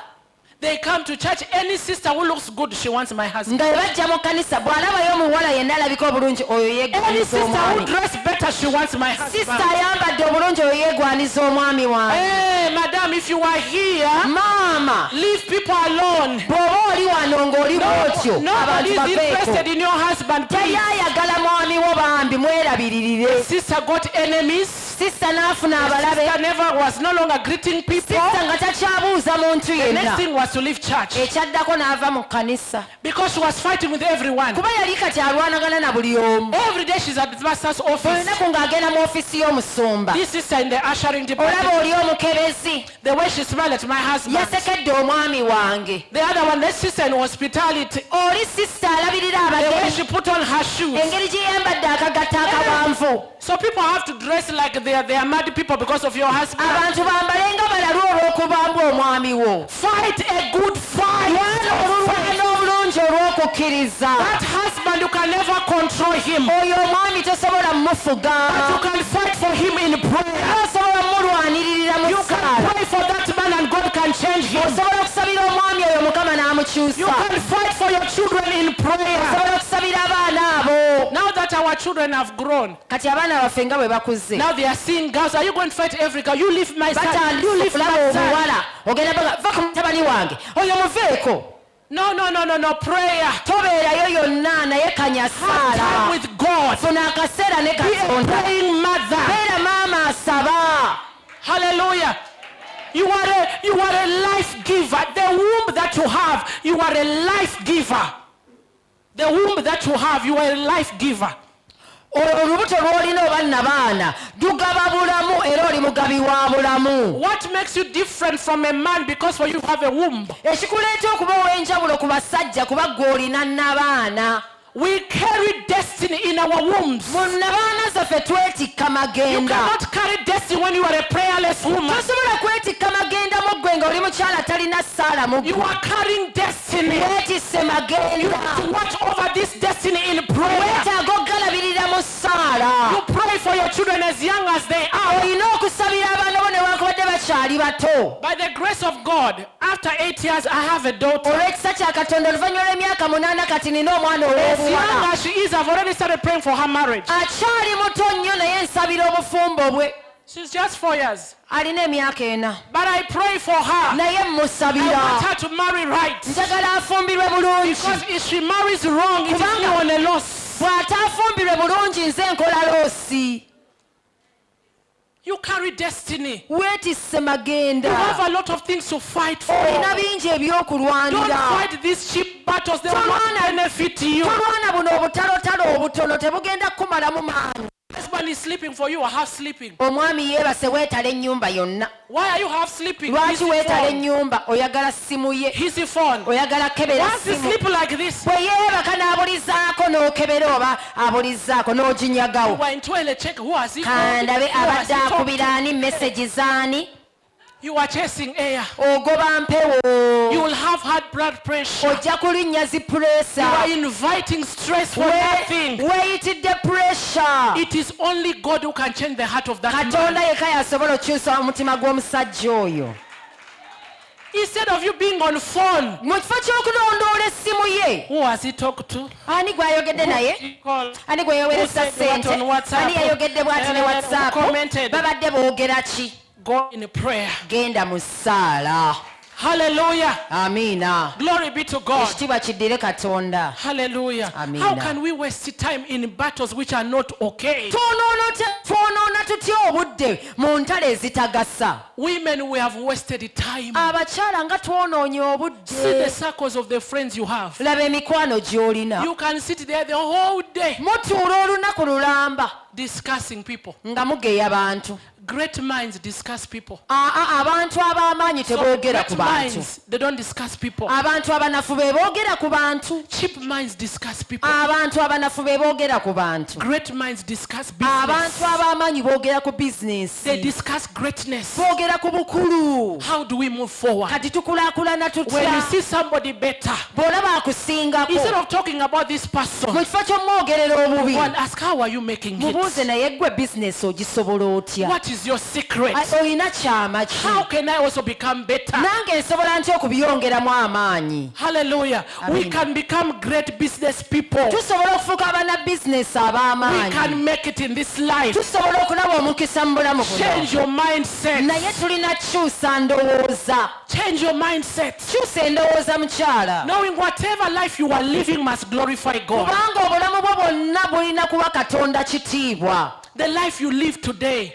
They come to church. Any sister who looks good, she wants my husband. nga bajja mu kkanisa bw'alabayo omuwala yenna alabika obulungi oyo Any yeegwaniza sister who omwami dress better, she wants my sisita husband. ayambadde obulungi oyo yeegwaniza omwami wange Hey, madam, if you are here, maama leave people alone. bw'oba oli wano ng'oli bw'otyo Nobody abantu is interested baveeko in your husband, please. teyayagala mwami wo bambi mwerabiririre Sister got enemies. sisita n'afuna abalabe Sister never was no longer greeting people. sisita nga takyabuuza muntu The next yenna thing was to leave church ekyaddako n'ava mu kkanisa because she was fighting with everyone. kuba yali kati alwanagana na buli omu Every day she's at the pastor's buli office. lunaku ng'agenda mu ofisi y'omusumba This sister in the ushering olaba department, oli omukebezi the way she smiled at my husband. yasekedde omwami wange The other one, the sister in hospitality, oli sisita alabirira the way abagenyi she put on her shoes. engeri gye yambadde akagatta akawanvu So people have to dress like they are mad people because of your husband. abantu bambale nga balalu olw'okubamba omwami wo. Fight a good fight. Lwana olulwana obulungi olw'okukkiriza. That husband, you can never control him. Oyo omwami tosobola mmufuga. But you can fight for him in prayer. Osobola mmulwaniririra mu You can ssaala. pray for that man and God can change him. Osobola okusabira omwami oyo Mukama n'amukyusa. You can fight for your children in prayer. Osobola okusabira abaana abo. Now that our children have grown, Kati abaana baffe nga bwe bakuze. now they are seeing girls. Are you going to fight every girl? You leave my son. You batandise leave okulaba my son. obuwala ogenda baga va ku mutabani wange oyo muveeko. No. Prayer. Tobeerayo yonna naye kanya Have time saala. with God. Funa akaseera ne Be a Katonda. praying mother. Beera maama asaba. Hallelujah. You are a life giver. The womb that you have, you are a life giver. The womb that you have, you are a life giver. Olubuto lw'olina oba nnabaana lugaba bulamu era oli mugabi wa bulamu. What makes you different from a man because for you have a womb? Ekikuleeta okuba ow'enjawulo ku basajja kuba ggwe olina nnabaana. We carry destiny in our wombs. Mu nnabaana zaffe twetikka You magenda. cannot carry destiny when you are a prayerless woman. Tosobola kwetikka magenda mu ggwe nga oli mukyala talina ssaala mu You ggwe. are carrying destiny. Weetisse magenda. To watch over this destiny in prayer. Weetaaga ogalabirira mu ssaala. You pray for your children as young as they are. Olina okusabira abaana bo newankubadde bakyali bato. By the grace of God, after 8 years, I have a daughter. Olw'ekisa kya Katonda oluvannyuma lw'emyaka 8 kati nina omwana As young ow'obuwala. as she is, I've already started praying for her marriage. Akyali muto nnyo naye nsabira obufumbo bwe. She's just 4 years. Alina emyaka 4. But I pray for her. Naye I want mmusabira. her to marry right. Njagala afumbirwe bulungi. Because if she marries wrong, it is me on a loss. Bw'ataafumbirwe bulungi nze nkola loosi. You carry destiny. Weetisse magenda. You have a lot of things to fight for. Olina bingi Don't ebyokulwanira. fight these cheap battles. They will not benefit you. Tolwana buno obutalotalo obutono tebugenda kumalamu maanyi. Husband is sleeping for you or half sleeping. Omwami yeebase weetala ennyumba yonna. Why are you half sleeping? Lwaki weetala phone. ennyumba oyagala simu ye. His phone. Oyagala kebera Once you simu. sleep like this, Bwe yeebaka n'abulizaako n'okebera oba abulizaako you n'oginyagawo. are in toilet check. Who has he called? Kandabe Who has abadde he talked akubira ani message zaani. to? You are chasing air. Ogoba mpewo. You will have high blood pressure. Ojja kulinnya You zipuresa. are inviting stress for nothing. Weeyitidde pressure. It is only God who can change the heart of that Katonda man. yekka yasobola okyusa omutima gw'omusajja oyo. Instead of you being on phone, Mu kifo ky'okulondoola essimu ye. who has he talked to? Ani gw'ayogedde Who naye? he called? Ani gwe yaweereza Who said what ssente? on WhatsApp? Ani yayogedde bw'ati ne Who WhatsApp? commented? Babadde boogera ki? Go in prayer. Genda mu ssaala. Hallelujah. Amiina. Glory be to God. Ekitiibwa kiddire Katonda. Hallelujah. Amen. How can we waste time in battles which are not okay? Twonoona tutya obudde mu ntalo ezitagasa. Women, we have wasted time. Abakyala nga twonoonye See the obudde. circles of the friends you have. Laba emikwano gy'olina. You can sit there the whole day Mutuula olunaku lulamba discussing people. nga mugeya bantu. Great minds discuss people. Abantu ab'amaanyi Some teboogera ku great bantu. minds, they don't discuss people. Abantu abanafu be boogera ku bantu. Cheap minds discuss people. Abantu abanafu be boogera ku bantu. Great minds discuss Abantu business. ab'amaanyi boogera ku They bizinesi. discuss greatness. Boogera ku bukulu. How do we move forward? Kati tukulaakulana When you tutya? see somebody better, Bw'olaba instead akusingako. of talking about this person, Mu kifo ky'omwogerera obubi. go and ask, how are you making Mubuuze it? naye gwe bizinesi ogisobola otya? What is your secret? Olina kyama How ki? can I also become better? Nange nsobola ntya okubyongeramu amaanyi? Hallelujah. We Amen. can become great business people. Tusobola okufuuka abana bizinesi We ab'amaanyi. can make it in this life. Tusobola okulaba omukisa mu bulamu Change buno. your mindset. Naye tulina kyusa ndowooza. Change your mindset. Kyusa endowooza mukyala. Knowing whatever life you are living must glorify God. Kubanga obulamu bwo bwonna bulina kuba Katonda kitiibwa. The life you live today,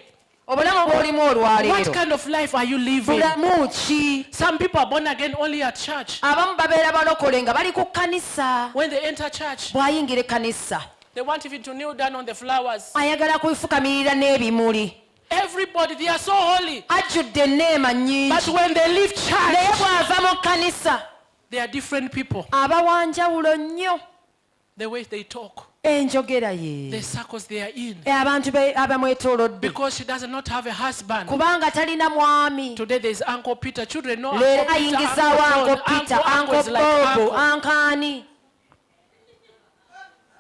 Obulamu bw'olimu what olwaleero. kind of life are you living? Bulamu ki? Some people are born again only at church. Abamu babeera balokole nga bali ku kkanisa. When they enter church, Bw'ayingira ekkanisa they want even to kneel down on the flowers. ayagala kwefukamirira n'ebimuli. Everybody, they are so holy. Ajjudde enneema But nnyingi. when they leave Naye church, bw'ava mu kkanisa they are different people. aba wanjawulo nnyo. The way they talk, enjogera the ye circles they are in. abantu abamwetoolodde Because she does not have a husband. kubanga talina mwami. Today there is Uncle Peter. Children know Leero Uncle Peter, ayingizaawo Uncle Uncle John, Peter, Uncle is Uncle like Bobo, Uncle.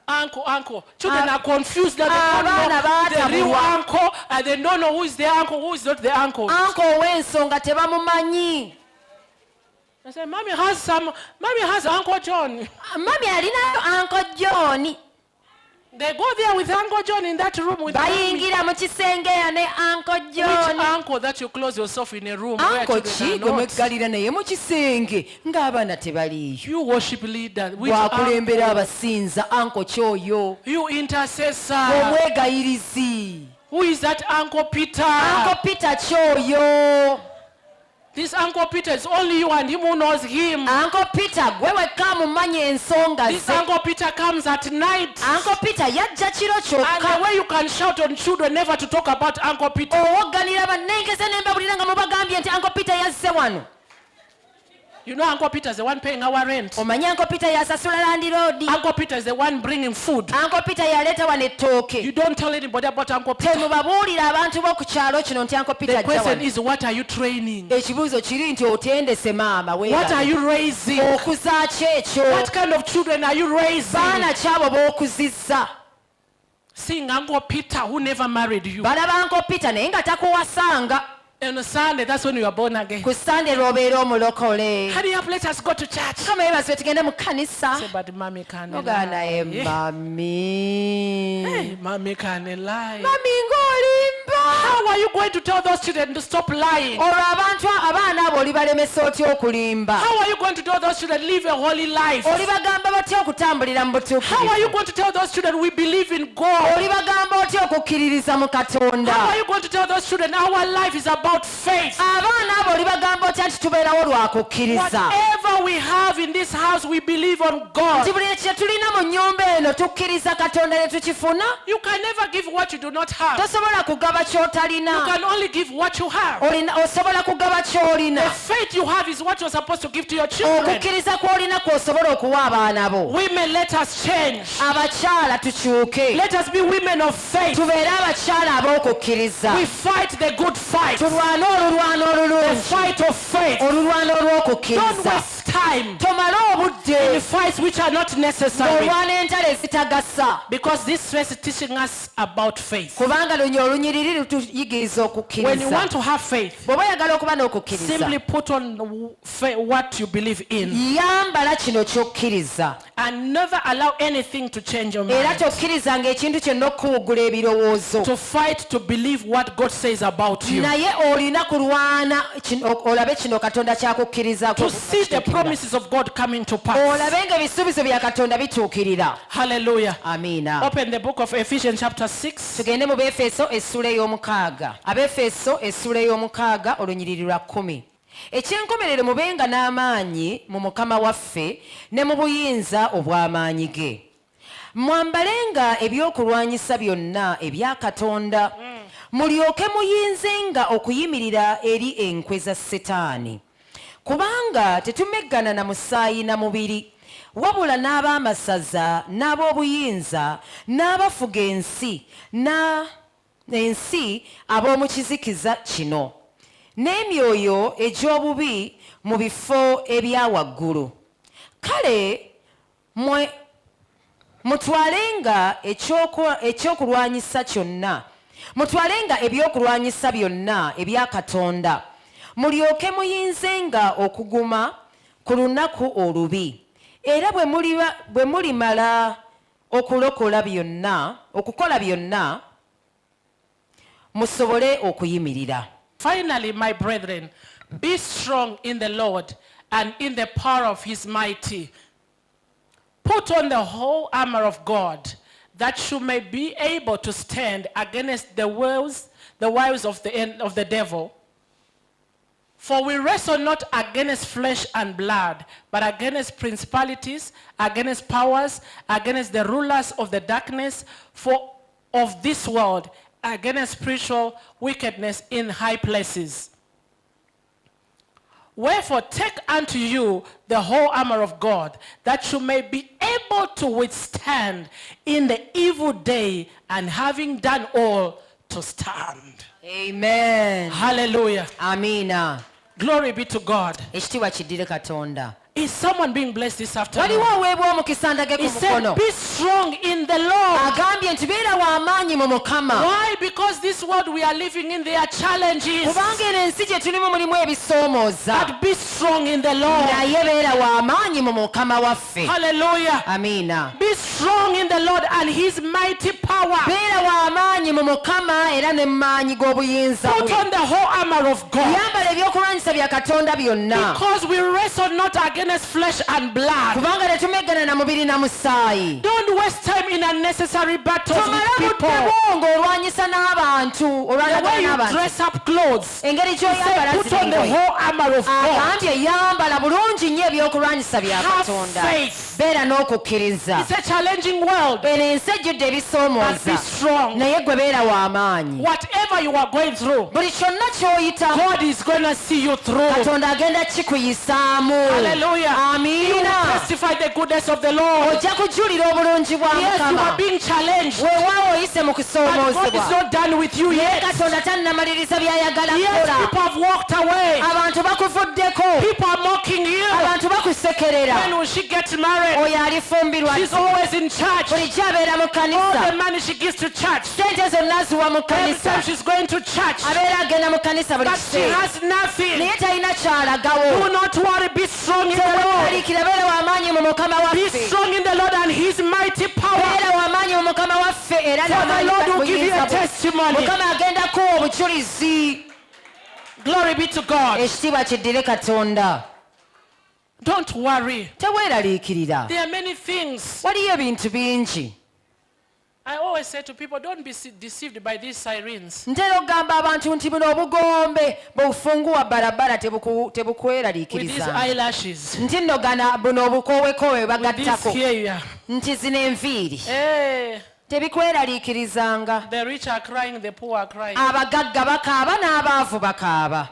Uncle Uncle. Children are confused that Abaana they don't know the real baatabulwa. uncle and they don't know who is their uncle, who is not their uncle. Uncle ow'ensonga tebamumanyi. I say, Mommy has Uncle John. Mami alinayo Uncle John. They go there with Uncle John in that room with Mommy. Bayingira mu kisenge eyo ne Uncle Which John. uncle that you close yourself in a room where Uncle children ki gwe are not? mweggalira naye mu kisenge ng'abaana tebaliiyo. You worship leader. Which Bwakulembera uncle? abasinza Uncle kyoyo. You intercessor. Omwegayirizi. Who is that Uncle Peter? Uncle Peter kyoyo. This Uncle Peter is only you and him who knows him. Uncle Peter gwe wekka mumanyi ensonga This ze. Uncle Peter comes at night. Uncle Peter yajja kiro And the kyokka. way you can shout on children never to talk about Uncle Peter. Owogganira bannengeze ne mbabulira nga mubagambye nti Uncle Peter yazze wano. You know Uncle Peter is the one paying our rent. Omanyi Uncle Peter yasasula landiroodi. Uncle Peter is the one bringing food. Uncle Peter yaleeta wano You ettooke. don't tell anybody about Uncle Peter. Temubabuulira abantu b'oku kyalo kino nti Uncle Peter The ajja question wano. is, what are you training? Ekibuuzo kiri nti otendese maama What are weeraba. you raising? Okuza ki ekyo? What kind of children are you raising? Baana kyabo b'okuzizza. Seeing Uncle Peter who never married you. Balaba Uncle Peter naye nga takuwasanga. On Sunday, that's when you are born again. Ku Sunday lw'obeera omulokole. Hurry up, let us go to church. Kama yeebazibwe tugende mu kkanisa. Say, but mommy can Ogaa naye lie. mami. Hey, mommy can lie. Mami ng'olimba. How are you going to tell those children to stop lying? Olwo abaana abo olibalemesa otya okulimba? How are you going to tell those children live a holy life? Olibagamba batya okutambulira mu How are you butuukirivu? going to tell those children we believe in God? Olibagamba otya okukkiririza mu Katonda? How are you going to tell those children our life is about faith? Abaana abo olibagamba otya nti tubeerawo lwa kukkiriza? Whatever we have in this house, we believe on God. Nti buli kye tulina mu nnyumba eno tukkiriza Katonda ne tukifuna? You can never give what you do not have. Tosobola kugaba You ky'otalina. can only give what you have. Osobola kugaba ky'olina. The faith you have is what you're supposed to give to your children. Okukkiriza kw'olina kw'osobola okuwa abaana bo. Women, let us change. Abakyala tukyuke. Let us be women of faith. Tubeere abakyala ab'okukkiriza. We fight the good fight. Tulwane olulwana The olulungi. fight of faith. Olulwana Don't olw'okukkiriza. waste time Tomale in obudde fights which are not necessary. olwana entalo ezitagasa. Because this verse is teaching us about faith. Kubanga luno olunyiriri lutuyigiriza When you okukkiriza. want to have faith, Bw'oba oyagala okuba n'okukkiriza, simply put on what you believe in yambala kino ky'okkiriza. and never allow anything to change your Era mind. tokkirizanga ekintu kyonna okuwugula ebirowoozo. To fight to believe what God says about you. Naye olina kulwana olabe kino Katonda kyakukkiriza. To see the promises of God coming to pass. Olabe ng'ebisuubizo bya Katonda bituukirira. Hallelujah. Amiina. Open the book of Ephesians chapter 6. Tugende mu Befeso essula ey'omukaaga. Abefeso essula ey'omukaaga olunyiriri lwa 10. Ekyenkomerero mubenga n'amaanyi mu Mukama waffe ne mu buyinza obw'amaanyi ge. Mwambalenga ebyokulwanyisa byonna ebya Katonda. Mulyoke muyinzenga okuyimirira eri enkwe za Setaani. Kubanga tetumeggana na musaayi na mubiri, wabula n'ab'amasaza n'ab'obuyinza n'abafuga ensi ab'omu kizikiza kino, n'emyoyo egy'obubi mu bifo ebya waggulu. Kale mutwalenga ekyokulwanyisa kyonna, mutwalenga ebyokulwanyisa byonna ebya Katonda, mulyoke muyinzenga okuguma ku lunaku olubi, era bwe mulimala okukola byonna musobole okuyimirira. Finally, my brethren, be strong in the Lord and in the power of his mighty. Put on the whole armor of God, that you may be able to stand against the wiles of the devil. For we wrestle not against flesh and blood, but against principalities, against powers, against the rulers of the darkness of this world, against spiritual wickedness in high places. Wherefore take unto you the whole armor of God, that you may be able to withstand in the evil day, and having done all, to stand. Amen. Hallelujah. Amina. Glory be to God. Ekitiibwa kiddire Katonda. Is someone being blessed this afternoon? Waliwo aweebwa omukisa ndage ku He said, mukono. be strong in the Lord. Agambye nti beera w'amaanyi mu Mukama. Why? Because this world we are living in, there are challenges. Kubanga eno ensi gye tulimu mulimu ebisoomooza. But be strong in the Lord. Naye beera w'amaanyi mu Mukama waffe. Hallelujah. Amiina. Be strong in the Lord and his mighty power. Beera w'amaanyi mu Mukama era ne mu maanyi g'obuyinza Put bwe. on the whole armor of God. Yambala ebyokulwanyisa bya Katonda byonna. Because we wrestle not against flesh and blood. Kubanga tetumeggana na mubiri na musaayi. Don't waste time in unnecessary battles with Tomala people. budde bwo ng'olwanyisa n'abantu. The Olwanagana way you n'abantu. dress up clothes. Engeri Say, gy'oyambala put on the ziri whole armor of God. agambye yambala bulungi nnyo ebyokulwanyisa bya Have Katonda. faith. Beera n'okukkiriza. It's a challenging world. Eno ensi ejjudde But be ebisoomooza. strong. Naye gwe beera w'amaanyi. Whatever you are going through, Buli kyonna ky'oyitamu God is going to see you through. Katonda agenda kikuyisaamu. Hallelujah. You will Amiina. testify the goodness of the Lord. Ojja kujulira obulungi bwa Yes, you are Mukama. being challenged. Weewaawo oyise mu But God is kusoomoozebwa. not done with you Naye yet. Katonda tannamaliriza by'ayagala Yes, kukola. people have walked away. Abantu bakuvuddeko. People are mocking you. Abantu bakusekerera. When will she get married? Oyo alifumbirwa. She's always in church. Bulijjo abeera mu All kkanisa. the money she gives to church. Sente zonna ziwa mu Every kkanisa. time she's going to church. Abeera agenda mu kkanisa buli But she kiseera. has nothing. Naye talina kyalagawo. Do not worry. Be strong in the Lord. Tewetaliikira beera w'amaanyi mu Mukama Be waffe. strong in the Lord and his mighty power. Beera w'amaanyi mu Mukama waffe era For the n'amaanyi Lord will give you a buyinza bwe. testimony. Mukama agenda kuwa obujulizi. Glory be to God. Ekitiibwa kiddire Katonda. Don't worry. Teweeraliikirira. There are many things. Waliyo ebintu bingi. I always say to people, don't be deceived by these sirens. Ntera okugamba abantu nti buno obugombe bwebufunguwa barabara With these tebukweraliikiriza. eyelashes. Nti nno gana buno obukooweekoowe With this bagattako. hair. Nti zino enviiri. Hey, Tebikweraliikirizanga. the rich are crying, the poor are crying. Abagagga bakaaba n'abaavu bakaaba.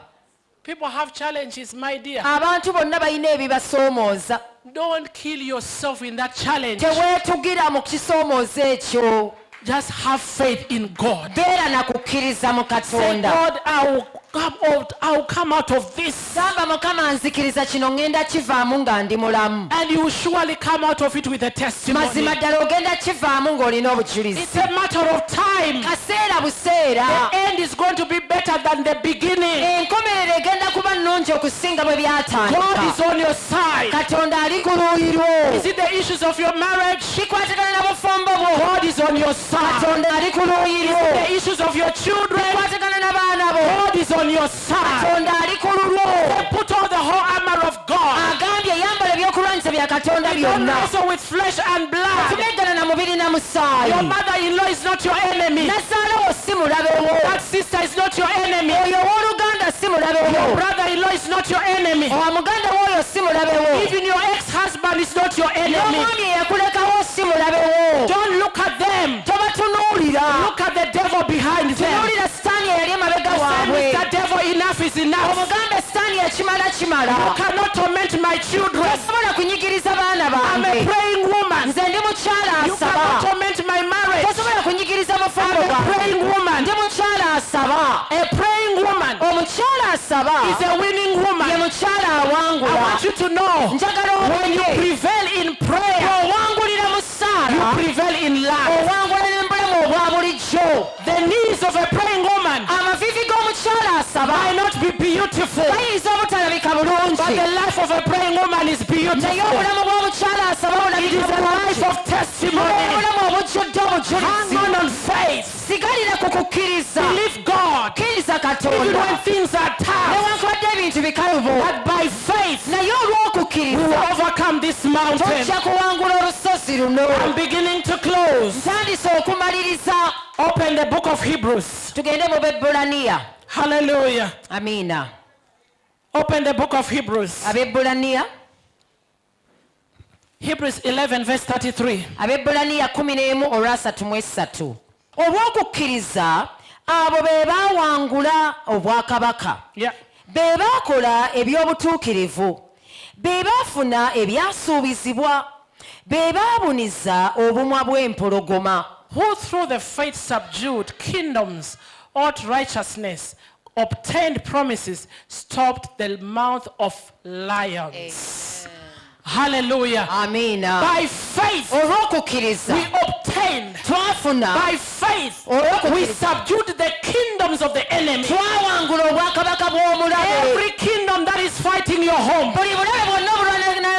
People have challenges, my dear. Abantu bonna balina ebibasoomooza. Don't kill yourself in that challenge. Teweetugira mu kisoomoozo ekyo. Just have faith in God. Beera na kukkiriza mu Say, Katonda. God, I will come out of this. Gamba Mukama nzikiriza kino ngenda kivaamu nga ndi mulamu. And you will surely come out of it with a testimony. Mazima ddala ogenda kivaamu ng'olina It's obujulizi. a matter of time. Kaseera buseera. The end is going to be better than the beginning. Enkomerero egenda kuba nnungi okusinga bwe God byatandika. is on your side. Katonda ali ku luuyi lwo. Is it the issues of your marriage? Kikwatagana na bufumbo bwo. God is on your side. Katonda ali ku luuyi Is lwo. it the issues of your children? Kikwatagana na baana bo. God is on your side. Katonda ali ku lulwo. Put on the whole armor of God. Agambye yambala ebyokulwanyisa bya Katonda You don't byonna. wrestle with flesh and blood. Tumeggana na mubiri na musaayi. Your mother-in-law is not your enemy. Nazaala wo si mulabe wo. That sister is not your enemy. Oyo owooluganda si mulabe Your wo. brother-in-law is not your enemy. Owa muganda w'oyo si mulabe wo. Even your ex-husband is not your enemy. N'omwami eyakulekawo si mulabe wo. Don't look at them. Tobatunuulira. Look at the devil behind them. Tunuulira sitaani eyali emabega Say, waabwe. Mr. Devil, enough is enough. Omugambe sitaani ekimala You kimala. cannot torment my children. Tosobola kunyigiriza baana I'm a bange. praying woman. Nze ndi mukyala You cannot asaba. torment my marriage. Tosobola kunyigiriza bufumbo I'm a bwange. praying woman. Ndi mukyala asaba. A praying woman Omukyala asaba is a winning ye woman. mukyala I awangula. want you to know, Njagala when you omanye prevail in prayer, owangulira mu you ssaala prevail in life. owangula n'embulamu obwa bulijjo. The needs of a praying woman Amavivi g'omukyala asaba might not be beautiful, gayinza obutalabika but bulungi, the life of a praying woman is naye beautiful. obulamu bw'omukyala asaba It is bulabika a life bulungi. of testimony. Obulamu obujjudde Hang obujulizi. on faith. Sigalira ku kukkiriza. Believe God. Kkiriza Even Katonda. when things are tough, Newankubadde ebintu bikalubo. but by faith, Naye we will olw'okukkiriza overcome this mountain. tojja kuwangula olusozi luno. I'm beginning to close. Ntandise okumaliriza. Open the book of Hebrews. Tugende mu Bebbulaniya. Hallelujah. Amiina. Open the book of Hebrews. Abebbulaniya. Hebrews 11 verse 33. Abebbulaniya 11:33. Olw'okukkiriza abo be baawangula obwakabaka. Yeah. Be baakola eby'obutuukirivu. Be baafuna ebyasuubizibwa. be baabuniza obumwa bw'empologoma. who through the faith subdued kingdoms, ought righteousness, obtained promises, stopped the mouth of lions. Hallelujah. Amiina. By faith, Olw'okukkiriza we obtained. twafuna, By faith, we olw'okukkiriza subdued the kingdoms of the enemy. twawangula obwakabaka bw'omulabe. Every kingdom that is fighting your home, Buli bulabe bwonna obulwanagana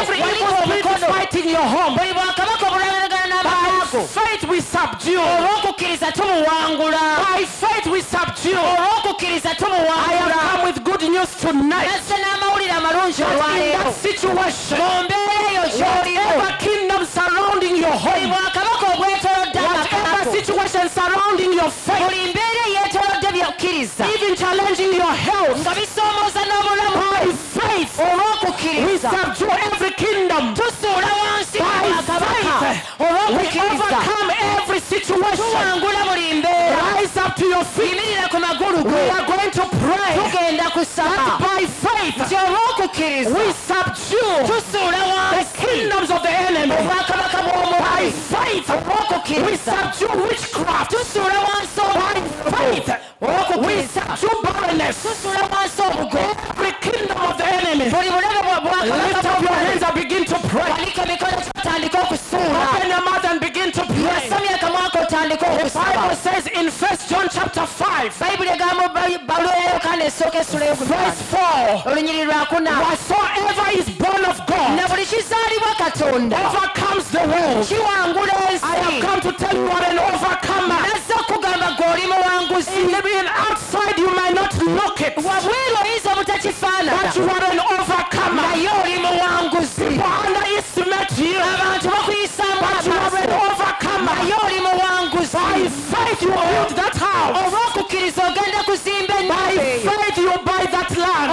every n'amakaago, evil spirit is fighting your home. buli bwakabaka obulwanagana n'amakaago, Faith we subdue. olw'okukkiriza tumuwangula. By faith we subdue. Olw'okukkiriza I tumuwangula. have come with good news tonight. Nasse n'amawulire amalungi In olwaleero. that situation, Mu mbeera eyo gy'olimu, whatever kingdom surrounding your buli home, bwakabaka obwetoolodde whatever amakaago, situation surrounding your faith, buli mbeera eyeetoolodde by'okkiriza, even challenging your health, nga bisoomooza n'obulamu, by faith we olw'okukkiriza subdue every kingdom. tusuula wansi By bwakabaka, faith we olw'okukkiriza overcome every situation. tuwangula buli mbeera. Rise up to your feet. Yimirira ku magulu We go, are going to pray. tugenda kusaba By faith nti olw'okukkiriza we subdue tusuula the wansi kingdoms of the enemy. obwakabaka By bw'omulabe. faith we Olw'okukkiriza subdue witchcraft. tusuula wansi By faith we olw'okukkiriza subdue barrenness. tusuula wansi obugo. Every kingdom of the enemy. Buli bulabe Lift up your hands bwakabaka and begin to pray. walika emikono tutandike okusuula. Open your mouth and begin to pray. yasamya akamwa ko otandike okusaba. Bible says in 1 John chapter 5, bayibuli egamba baluwa ya yokaana esooka essula verse ey'okutaano 4, olunyiri lwakuna whatsoever is born of God na buli kizaalibwa katonda overcomes the world. kiwangula I have ensi. come to tell you what an overcomer. nazze okugamba gweoli muwanguzi. Even outside you might not look it, wabweru oyinza but obutakifaanana you are an overcomer. naye oli muwanguzi. People underestimate you, abantu bakuyisaamu but you are an amaaso overcomer. naye oli muwanguzi. By faith you build that house. olw'okukkiriza ogenda kuzimba By ennyumba eyo. faith you buy that land.